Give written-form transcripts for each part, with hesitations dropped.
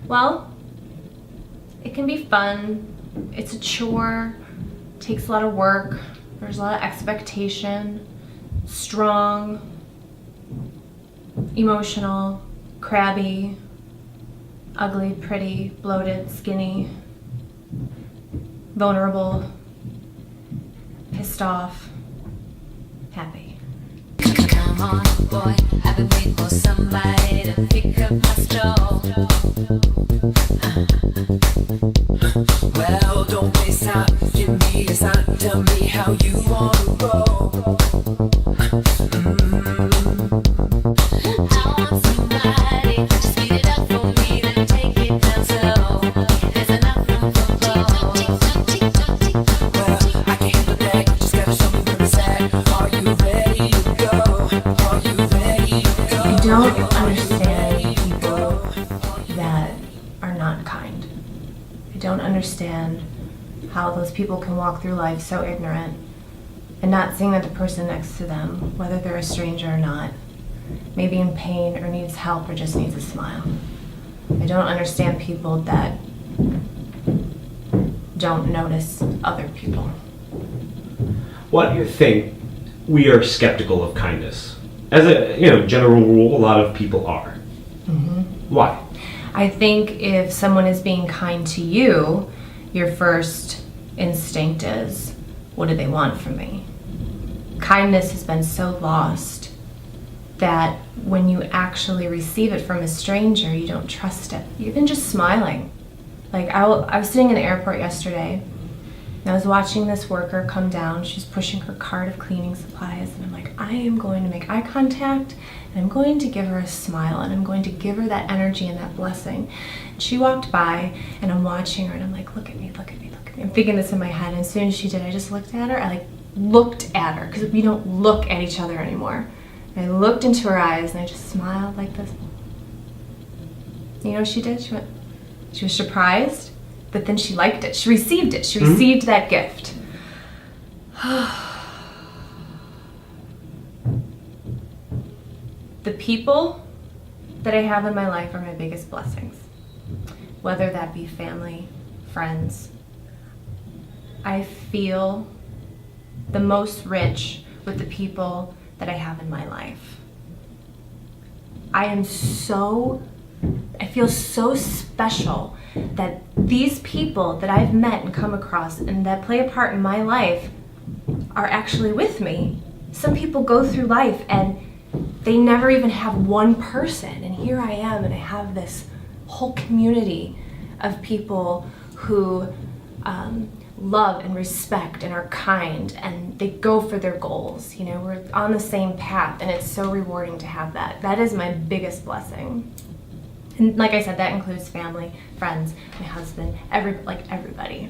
Well, it can be fun. It's a chore. Takes a lot of work. There's a lot of expectation. Strong, emotional, crabby, ugly, pretty, bloated, skinny, vulnerable, pissed off, happy. Come on, boy, I've been waiting for somebody to pick up my straw. Well, don't waste time, give me a sign, tell me how you wanna roll. I want somebody to speed it up for me, then take it down slow. There's enough room for both. Well, I can handle that, you just gotta show me where it's at. Are you ready to go? Are you ready to go? I don't understand people that are not kind. I don't understand how those people can walk through life so ignorant and not seeing that the person next to them, whether they're a stranger or not, may be in pain or needs help or just needs a smile. I don't understand people that don't notice other people. Why do you think we are skeptical of kindness? As a general rule, a lot of people are. Mm-hmm. Why? I think if someone is being kind to you, your first instinct is, what do they want from me? Kindness has been so lost that when you actually receive it from a stranger, you don't trust it. Even just smiling. Like I was sitting in the airport yesterday, and I was watching this worker come down. She's pushing her cart of cleaning supplies, and I'm like, I am going to make eye contact, and I'm going to give her a smile, and I'm going to give her that energy and that blessing. And she walked by, and I'm watching her, and I'm like, look at me, look at me, look at me. I'm thinking this in my head, and as soon as she did, I just looked at her. I looked at her, because we don't look at each other anymore. And I looked into her eyes, and I just smiled like this. You know what she did? She was surprised, but then she liked it. She received it. She received that gift. The people that I have in my life are my biggest blessings. Whether that be family, friends. I feel the most rich with the people that I have in my life. I feel so special that these people that I've met and come across and that play a part in my life are actually with me. Some people go through life and they never even have one person, and here I am, and I have this whole community of people who love and respect and are kind, and they go for their goals. You know, we're on the same path, and it's so rewarding to have that. That is my biggest blessing. And like I said, that includes family, friends, my husband, everybody.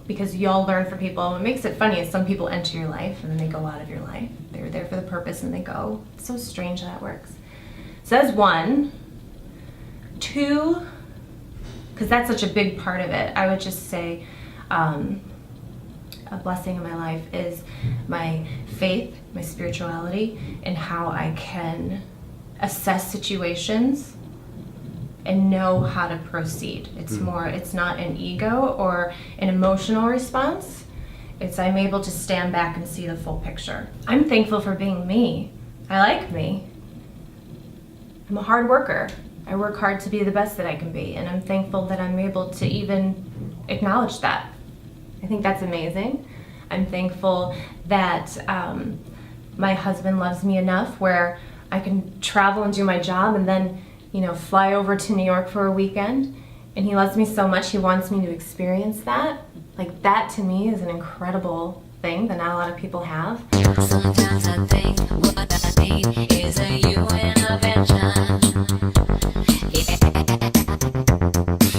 Because y'all learn from people. What makes it funny is some people enter your life and then they go out of your life. They're there for the purpose and they go. It's so strange how that works. So that's one. Two, because that's such a big part of it, I would just say a blessing in my life is my faith, my spirituality, and how I can assess situations and know how to proceed. It's not an ego or an emotional response. I'm able to stand back and see the full picture. I'm thankful for being me. I like me. I'm a hard worker. I work hard to be the best that I can be, and I'm thankful that I'm able to even acknowledge that. I think that's amazing. I'm thankful that my husband loves me enough where I can travel and do my job and then, fly over to New York for a weekend. And he loves me so much, he wants me to experience that. Like, that to me is an incredible thing that not a lot of people have. Sometimes I think what I need is a you intervention.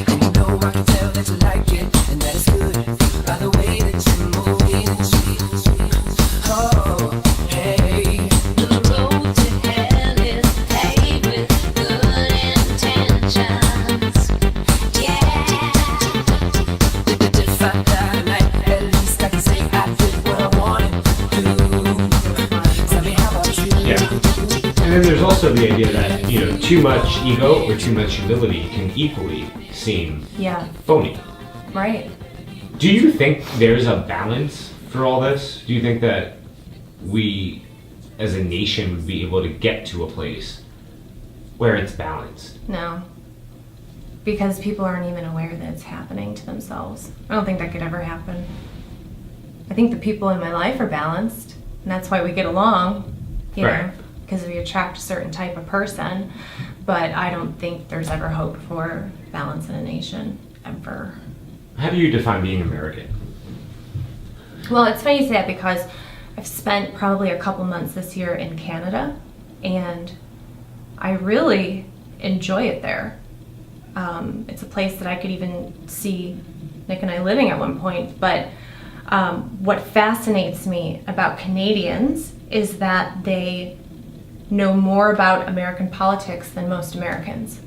And you know I can tell that you like it, and that is good. By the way that you move it. Oh, hey. The road to hell is paved with good intentions. Yeah. If I die tonight, at least I can say I did what I wanted to do. Tell me how about you? Yeah. And then there's also also the idea that, too much ego or too much humility can equally seem phony. Right. Do you think there's a balance for all this? Do you think that we, as a nation, would be able to get to a place where it's balanced? No. Because people aren't even aware that it's happening to themselves. I don't think that could ever happen. I think the people in my life are balanced, and that's why we get along, you know, because we attract a certain type of person. But I don't think there's ever hope for balance in a nation, ever. How do you define being American? Well, it's funny you say that because I've spent probably a couple months this year in Canada, and I really enjoy it there. It's a place that I could even see Nick and I living at one point. But what fascinates me about Canadians is that they know more about American politics than most Americans.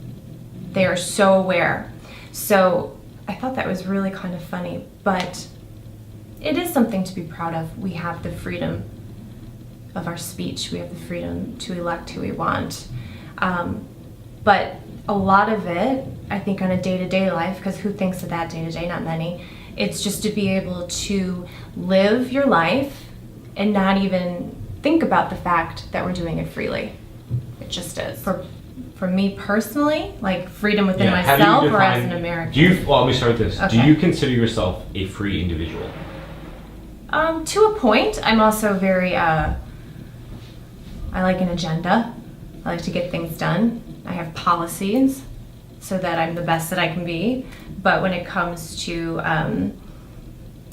They are so aware. So I thought that was really kind of funny, but it is something to be proud of. We have the freedom of our speech. We have the freedom to elect who we want. But a lot of it, I think, on a day-to-day life, because who thinks of that day-to-day? Not many. It's just to be able to live your life and not even think about the fact that we're doing it freely. It just is. For me personally, like freedom within myself or as an American. Let me start this. Okay. Do you consider yourself a free individual? To a point. I'm also very, I like an agenda. I like to get things done. I have policies so that I'm the best that I can be. But when it comes to,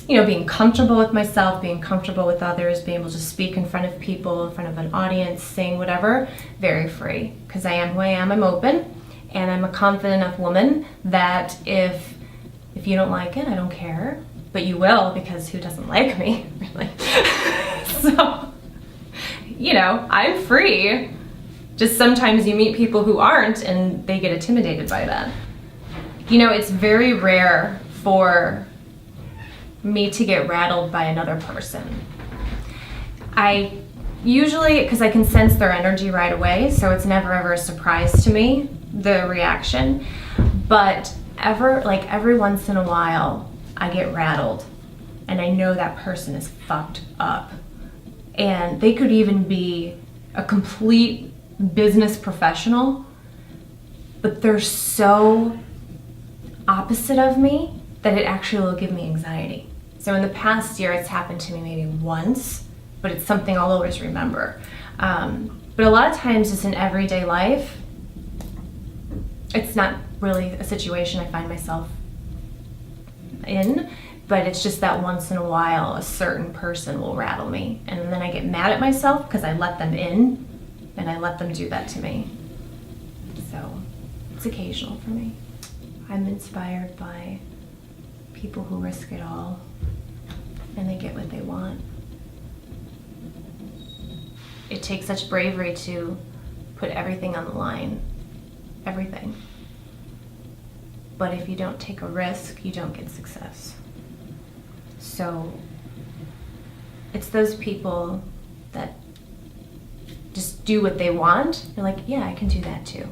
being comfortable with myself, being comfortable with others, being able to speak in front of people, in front of an audience, sing, whatever, very free. Because I am who I am, I'm open. And I'm a confident enough woman that if you don't like it, I don't care. But you will, because who doesn't like me, really? So, I'm free. Just sometimes you meet people who aren't and they get intimidated by that. It's very rare for me to get rattled by another person. I usually, because I can sense their energy right away, so it's never ever a surprise to me, the reaction. But every once in a while, I get rattled and I know that person is fucked up. And they could even be a complete business professional, but they're so opposite of me that it actually will give me anxiety. So in the past year, it's happened to me maybe once, but it's something I'll always remember. But a lot of times just in everyday life, it's not really a situation I find myself in, but it's just that once in a while, a certain person will rattle me. And then I get mad at myself because I let them in and I let them do that to me. So it's occasional for me. I'm inspired by people who risk it all and they get what they want. It takes such bravery to put everything on the line, everything. But if you don't take a risk, you don't get success. So it's those people that just do what they want. You're like, yeah, I can do that too.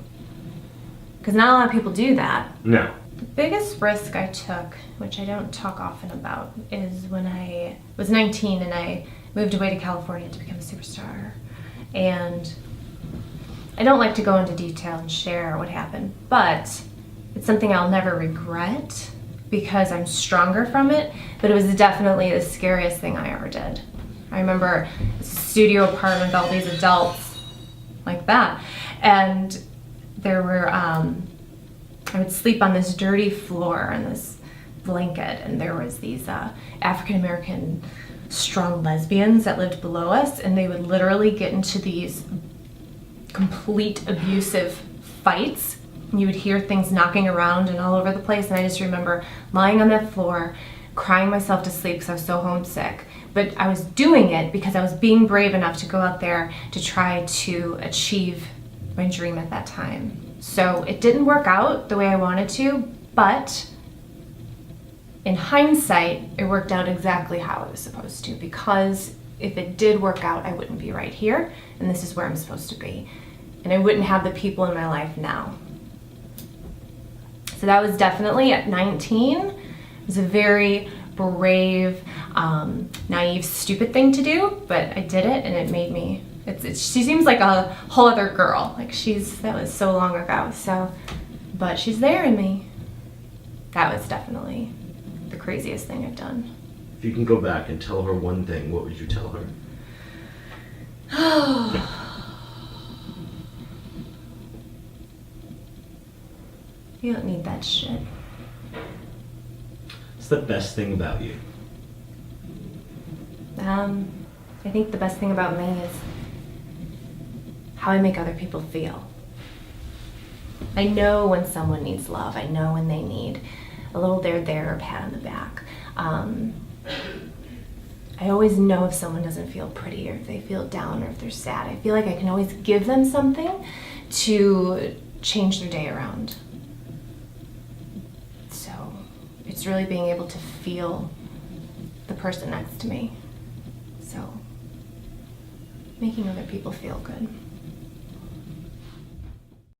Because not a lot of people do that. No. The biggest risk I took, which I don't talk often about, is when I was 19 and I moved away to California to become a superstar. And I don't like to go into detail and share what happened, but it's something I'll never regret because I'm stronger from it, but it was definitely the scariest thing I ever did. I remember a studio apartment with all these adults like that, and there were, I would sleep on this dirty floor on this blanket, and there was these African-American strong lesbians that lived below us, and they would literally get into these complete abusive fights. You would hear things knocking around and all over the place, and I just remember lying on that floor, crying myself to sleep because I was so homesick. But I was doing it because I was being brave enough to go out there to try to achieve my dream at that time. So it didn't work out the way I wanted to, but in hindsight, it worked out exactly how it was supposed to, because if it did work out, I wouldn't be right here, and this is where I'm supposed to be. and I wouldn't have the people in my life now. So that was definitely at 19. It was a very brave, naive, stupid thing to do, but I did it, and it made me. She seems like a whole other girl. Like that was so long ago. So, but she's there in me. That was definitely the craziest thing I've done. If you can go back and tell her one thing, what would you tell her? You don't need that shit. What's the best thing about you? I think the best thing about me is how I make other people feel. I know when someone needs love. I know when they need a little there, a pat on the back. I always know if someone doesn't feel pretty, or if they feel down, or if they're sad. I feel like I can always give them something to change their day around. So it's really being able to feel the person next to me. So making other people feel good.